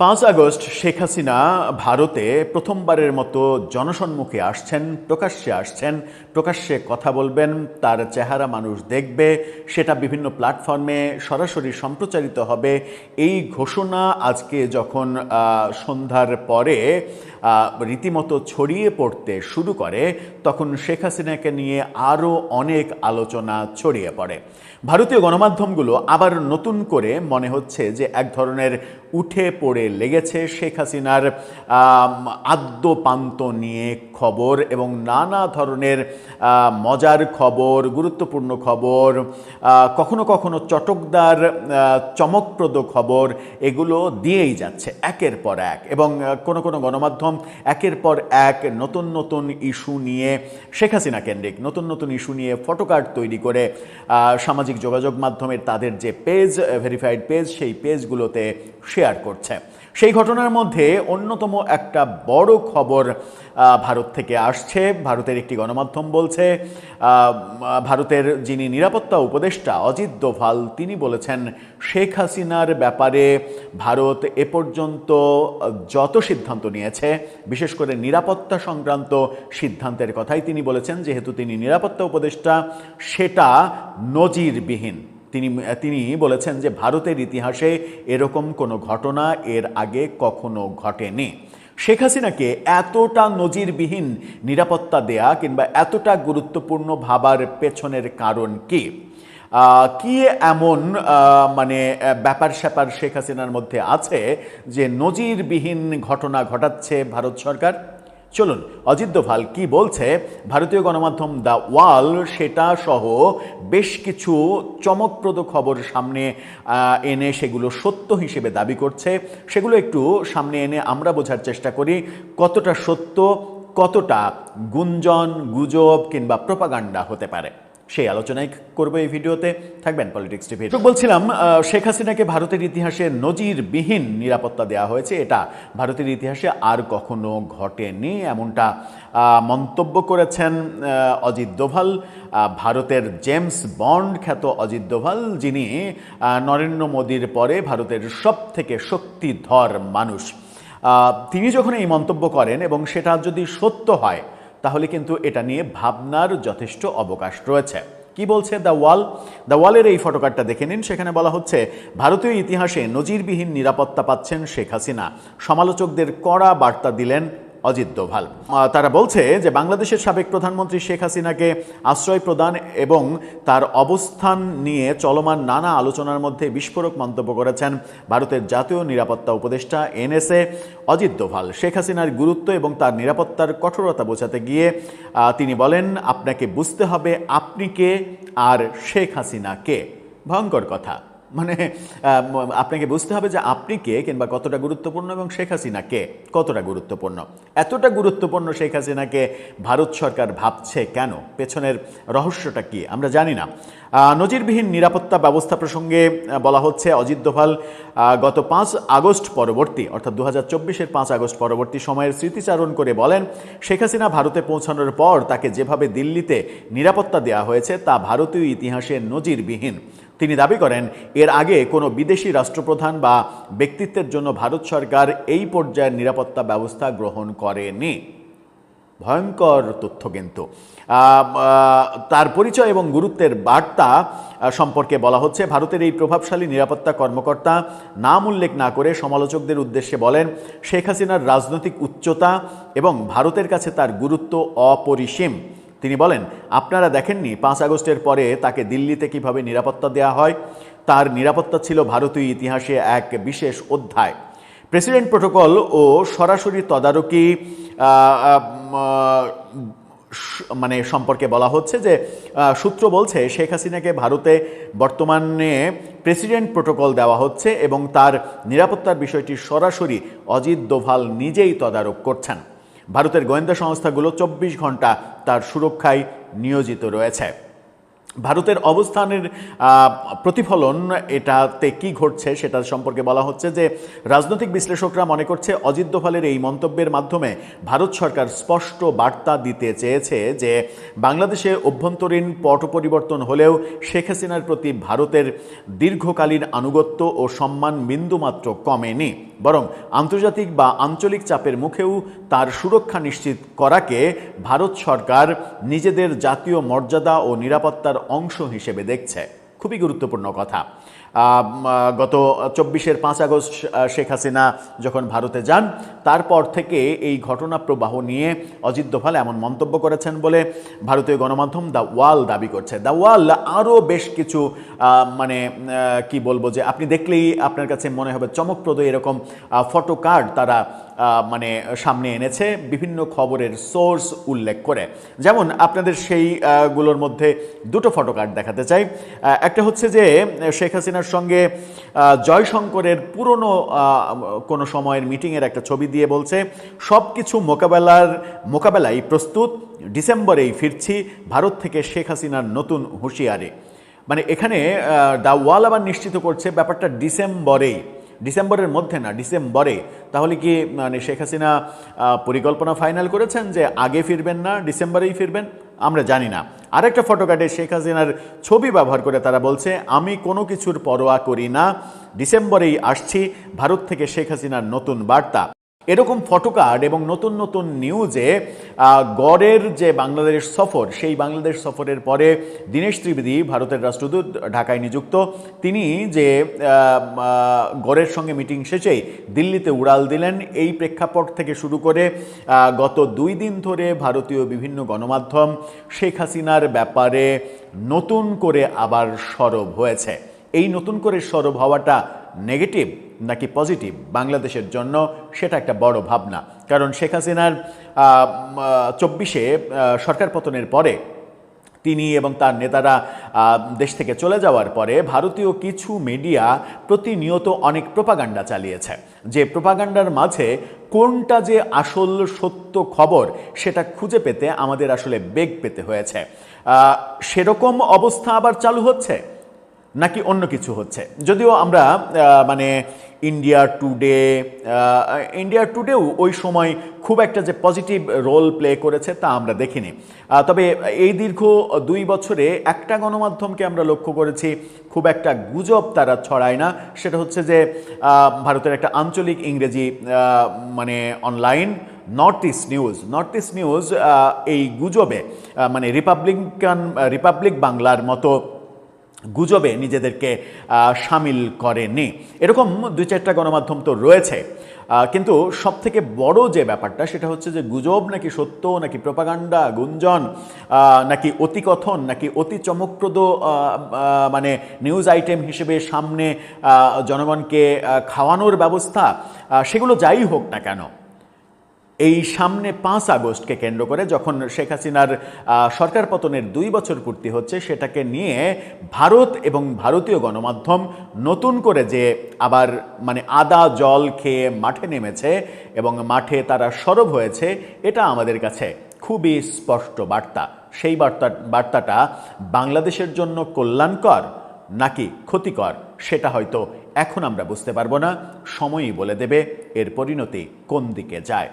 5 August Sheikh Hasina ভারতে প্রথমবারের মতো জনসম্মুখে আসছেন, প্রকাশ্যে কথা বলবেন, তার চেহারা মানুষ দেখবে, সেটা বিভিন্ন প্ল্যাটফর্মে সরাসরি সম্প্রচারিত হবে। এই ঘোষণা আজকে যখন সন্ধ্যার পরে রীতিমতো ছড়িয়ে পড়তে শুরু করে, তখন শেখ হাসিনাকে নিয়ে আরও অনেক আলোচনা ছড়িয়ে পড়ে। ভারতীয় গণমাধ্যমগুলো আবার নতুন করে মনে হচ্ছে যে এক ধরনের উঠে পড়ে লেগেছে শেখ হাসিনার আদ্যপান্ত নিয়ে খবর এবং নানা ধরনের মজার খবর, গুরুত্বপূর্ণ খবর, কখনো কখনো চটকদার চমকপ্রদ খবর, এগুলো দিয়েই যাচ্ছে একের পর এক। এবং কোনো কোনো গণমাধ্যম একের পর এক নতুন নতুন ইস্যু নিয়ে, শেখ হাসিনা কেন্দ্রিক নতুন নতুন ইস্যু নিয়ে ফটোকার্ড তৈরি করে সামাজিক যোগাযোগ মাধ্যমের তাদের যে পেজ, ভেরিফাইড পেজ, সেই পেজগুলোতে শেয়ার করছে। সেই ঘটনার মধ্যে অন্যতম একটা বড় খবর ভারত থেকে আসছে। ভারতের একটি গণমাধ্যম বলছে, ভারতের যিনি নিরাপত্তা উপদেষ্টা অজিত দোভাল, তিনি বলেছেন শেখ হাসিনার ব্যাপারে ভারত এ পর্যন্ত যত সিদ্ধান্ত নিয়েছে, বিশেষ করে নিরাপত্তা সংক্রান্ত সিদ্ধান্তের কথাই তিনি বলেছেন, যেহেতু তিনি নিরাপত্তা উপদেষ্টা, সেটা নজিরবিহীন। তিনি বলেছেন যে ভারতের ইতিহাসে এরকম কোনো ঘটনা এর আগে কখনো ঘটেনি। শেখ হাসিনাকে এতটা নজিরবিহীন নিরাপত্তা দেয়া কিংবা এতটা গুরুত্বপূর্ণ ভাবার পেছনের কারণ কি? কি এমন ব্যাপার স্যাপার শেখ হাসিনার মধ্যে আছে যে নজিরবিহীন ঘটনা ঘটাচ্ছে ভারত সরকার? চলুন অজিত দোভাল কি বলছে ভারতীয় গণমাধ্যম দ্য ওয়াল, সেটা সহ বেশ কিছু চমকপ্রদ খবর সামনে এনে সেগুলো সত্য হিসেবে দাবি করছে, সেগুলো একটু সামনে এনে আমরা বোঝার চেষ্টা করি কতটা সত্য, কতটা গুঞ্জন, গুজব কিংবা প্রপাগান্ডা হতে পারে। সেই আলোচনাই করবো এই ভিডিওতে, থাকবেন পলিটিক্স টিভি। বলছিলাম, শেখ হাসিনাকে ভারতের ইতিহাসে নজিরবিহীন নিরাপত্তা দেওয়া হয়েছে, এটা ভারতের ইতিহাসে আর কখনো ঘটেনি, এমনটা মন্তব্য করেছেন অজিত দোভাল। ভারতের জেমস বন্ড খ্যাত অজিত দোভাল, যিনি নরেন্দ্র মোদীর পরে ভারতের সবথেকে শক্তিধর মানুষ, তিনি যখন এই মন্তব্য করেন এবং সেটা যদি সত্য হয়, তাহলে কিন্তু এটা নিয়ে ভাবনার যথেষ্ট অবকাশ রয়েছে। কি বলছে দ্য ওয়াল? দ্য ওয়ালের এই ফটোকার্ডটা দেখে নিন। সেখানে বলা হচ্ছে, ভারতীয় ইতিহাসে নজিরবিহীন নিরাপত্তা পাচ্ছেন শেখ হাসিনা, সমালোচকদের কড়া বার্তা দিলেন অজিত দোভাল। তারা বলছে যে বাংলাদেশের সাবেক প্রধানমন্ত্রী শেখ হাসিনাকে আশ্রয় প্রদান এবং তার অবস্থান নিয়ে চলমান নানা আলোচনার মধ্যে বিস্ফোরক মন্তব্য করেছেন ভারতের জাতীয় নিরাপত্তা উপদেষ্টা NSA অজিত দোভাল। শেখ হাসিনার গুরুত্ব এবং তার নিরাপত্তার কঠোরতা বোঝাতে গিয়ে তিনি বলেন, আপনাকে বুঝতে হবে আপনি কে আর শেখ হাসিনা কে। ভয়ঙ্কর কথা। আপনাকে বুঝতে হবে যে আপনি কে কিংবা কতটা গুরুত্বপূর্ণ এবং শেখ হাসিনা কে কতটা গুরুত্বপূর্ণ। এতটা গুরুত্বপূর্ণ শেখ হাসিনাকে ভারত সরকার ভাবছে কেন? পেছনের রহস্যটা কি আমরা জানি না। নজিরবিহীন নিরাপত্তা ব্যবস্থা প্রসঙ্গে বলা হচ্ছে, অজিত দোভাল গত 5 আগস্ট পরবর্তী, অর্থাৎ 2024-এর 5 আগস্ট পরবর্তী সময়ের স্মৃতিচারণ করে বলেন, শেখ হাসিনা ভারতে পৌঁছানোর পর তাকে যেভাবে দিল্লিতে নিরাপত্তা দেওয়া হয়েছে তা ভারতীয় ইতিহাসে নজিরবিহীন। তিনি দাবি করেন, এর আগে কোনো বিদেশি রাষ্ট্রপ্রধান বা ব্যক্তিত্বের জন্য ভারত সরকার এই পর্যায়ের নিরাপত্তা ব্যবস্থা গ্রহণ করেনি। ভয়ঙ্কর তথ্য কিন্তু। তার পরিচয় এবং গুরুত্বের বার্তা সম্পর্কে বলা হচ্ছে, ভারতের এই প্রভাবশালী নিরাপত্তা কর্মকর্তা নাম উল্লেখ না করে সমালোচকদের উদ্দেশ্যে বলেন, শেখ হাসিনার রাজনৈতিক উচ্চতা এবং ভারতের কাছে তার গুরুত্ব অপরিসীম। তিনি বলেন, আপনারা দেখেননি 5 আগস্টের পরে তাকে দিল্লিতে কিভাবে নিরাপত্তা দেওয়া হয়? তার নিরাপত্তা ছিল ভারতীয় ইতিহাসে এক বিশেষ অধ্যায়। প্রেসিডেন্ট প্রোটোকল ও সরাসরি তদারকি সম্পর্কে বলা হচ্ছে যে সূত্র বলছে, শেখ হাসিনাকে ভারতে বর্তমানে প্রেসিডেন্ট প্রোটোকল দেওয়া হচ্ছে এবং তার নিরাপত্তার বিষয়টি সরাসরি অজিত দোভাল নিজেই তদারক করছেন। ভারতের গোয়েন্দা সংস্থাগুলো 24 ঘন্টা তার সুরক্ষায় নিয়োজিত রয়েছে। ভারতের অবস্থানের প্রতিফলন এটাতে কি ঘটছে সেটা সম্পর্কে বলা হচ্ছে যে রাজনৈতিক বিশ্লেষকরা মনে করছে অজিত দোভালের এই মন্তব্যের মাধ্যমে ভারত সরকার স্পষ্ট বার্তা দিতে চেয়েছে যে বাংলাদেশে অভ্যন্তরীণ পট পরিবর্তন হলেও শেখ হাসিনার প্রতি ভারতের দীর্ঘকালীন আনুগত্য ও সম্মান বিন্দুমাত্র কমেনি, বরং আন্তর্জাতিক বা আঞ্চলিক চাপের মুখেও তার সুরক্ষা নিশ্চিত করাকে ভারত সরকার নিজেদের জাতীয় মর্যাদা ও নিরাপত্তার অংশ হিসেবে দেখছে। খুবই গুরুত্বপূর্ণ কথা। গত 24-এর 5 আগস্ট শেখ হাসিনা যখন ভারতে যান, তারপর থেকে এই ঘটনা প্রবাহ নিয়ে অজিত দোভাল এমন মন্তব্য করেছেন বলে ভারতীয় গণমাধ্যম দ্য ওয়াল দাবি করছে। দ্য ওয়াল আরও বেশ কিছু মানে কি বলবো, যে আপনি দেখলেই আপনার কাছে মনে হবে চমকপ্রদ এরকম ফটো কার্ড তারা মানে সামনে এনেছে বিভিন্ন খবরের সোর্স উল্লেখ করে। যেমন আপনাদের সেইগুলোর মধ্যে দুটো ফটো কার্ড দেখাতে চাই। একটা হচ্ছে যে শেখ হাসিনার সঙ্গে জয়শঙ্করের পুরনো কোনো সময়ের মিটিংয়ের একটা ছবি দিয়ে বলছে সব কিছু মোকাবেলায় প্রস্তুত, ডিসেম্বরেই ফিরছি, ভারত থেকে শেখ হাসিনার নতুন হুঁশিয়ারি। মানে এখানে দ্য ওয়াল আবার নিশ্চিত করছে ব্যাপারটা ডিসেম্বরের মধ্যে না, ডিসেম্বরে। তাহলে কি মানে শেখ হাসিনা পরিকল্পনা ফাইনাল করেছেন যে আগে ফিরবেন না, ডিসেম্বরেই ফিরবেন? আমরা জানি না। আরেকটা ফটো কার্ডে শেখ হাসিনার ছবি ব্যবহার করে তারা বলছে আমি কোনো কিছুর পরোয়া করি না, ডিসেম্বরেই আসছি, ভারত থেকে শেখ হাসিনার নতুন বার্তা। এরকম ফটো কার্ড এবং নতুন নতুন নিউজে গড়ের যে বাংলাদেশ সফর, সেই বাংলাদেশ সফরের পরে দীনেশ ত্রিবেদী, ভারতের রাষ্ট্রদূত ঢাকায় নিযুক্ত, তিনি যে গড়ের সঙ্গে মিটিং শেষেই দিল্লিতে উড়াল দিলেন, এই প্রেক্ষাপট থেকে শুরু করে গত 2 দিন ধরে ভারতীয় বিভিন্ন গণমাধ্যম শেখ হাসিনার ব্যাপারে নতুন করে আবার সরব হয়েছে। এই নতুন করে সরব হওয়াটা নেগেটিভ নাকি পজিটিভ বাংলাদেশের জন্য, সেটা একটা বড় ভাবনা। কারণ শেখ হাসিনার 24-এ সরকার পতনের পরে তিনি এবং তার নেতারা দেশ থেকে চলে যাওয়ার পরে ভারতীয় কিছু মিডিয়া প্রতিনিয়ত অনেক প্রোপাগান্ডা চালিয়েছে, যে প্রোপাগান্ডার মাঝে কোনটা যে আসল সত্য খবর সেটা খুঁজে পেতে আমাদের আসলে বেগ পেতে হয়েছে। সেরকম অবস্থা আবার চালু হচ্ছে নাকি অন্য কিছু হচ্ছে? যদিও আমরা মানে ইন্ডিয়া টুডেও ওই সময় খুব একটা যে পজিটিভ রোল প্লে করেছে তা আমরা দেখিনি। তবে এই দীর্ঘ 2 বছরে একটা গণমাধ্যমকে আমরা লক্ষ্য করেছি খুব একটা গুজব তারা ছড়ায় না, সেটা হচ্ছে যে ভারতের একটা আঞ্চলিক ইংরেজি মানে অনলাইন নর্থ ইস্ট নিউজ এই গুজবে মানে রিপাবলিক বাংলার মতো গুজবে নিজেদেরকে সামিল করেনি। এরকম 2-4টা গণমাধ্যম তো রয়েছে, কিন্তু সবথেকে বড় যে ব্যাপারটা সেটা হচ্ছে যে গুজব নাকি সত্য নাকি প্রোপাগান্ডা, গুঞ্জন নাকি অতিকথন নাকি অতি চমকপ্রদ মানে নিউজ আইটেম হিসেবে সামনে জনগণকে খাওয়ানোর ব্যবস্থা, সেগুলো যাই হোক না কেন, এই সামনে 5 আগস্টকে কেন্দ্র করে যখন শেখ হাসিনার সরকার পতনের 2 বছর পূর্তি হচ্ছে, সেটাকে নিয়ে ভারত এবং ভারতীয় গণমাধ্যম নতুন করে যে আবার মানে আদা জল খেয়ে মাঠে নেমেছে এবং মাঠে তারা সরব হয়েছে, এটা আমাদের কাছে খুবই স্পষ্ট বার্তা। সেই বার্তাটা বাংলাদেশের জন্য কল্যাণকর নাকি ক্ষতিকর সেটা হয়তো এখন আমরা বুঝতে পারবো না, সময়ই বলে দেবে এর পরিণতি কোন দিকে যায়।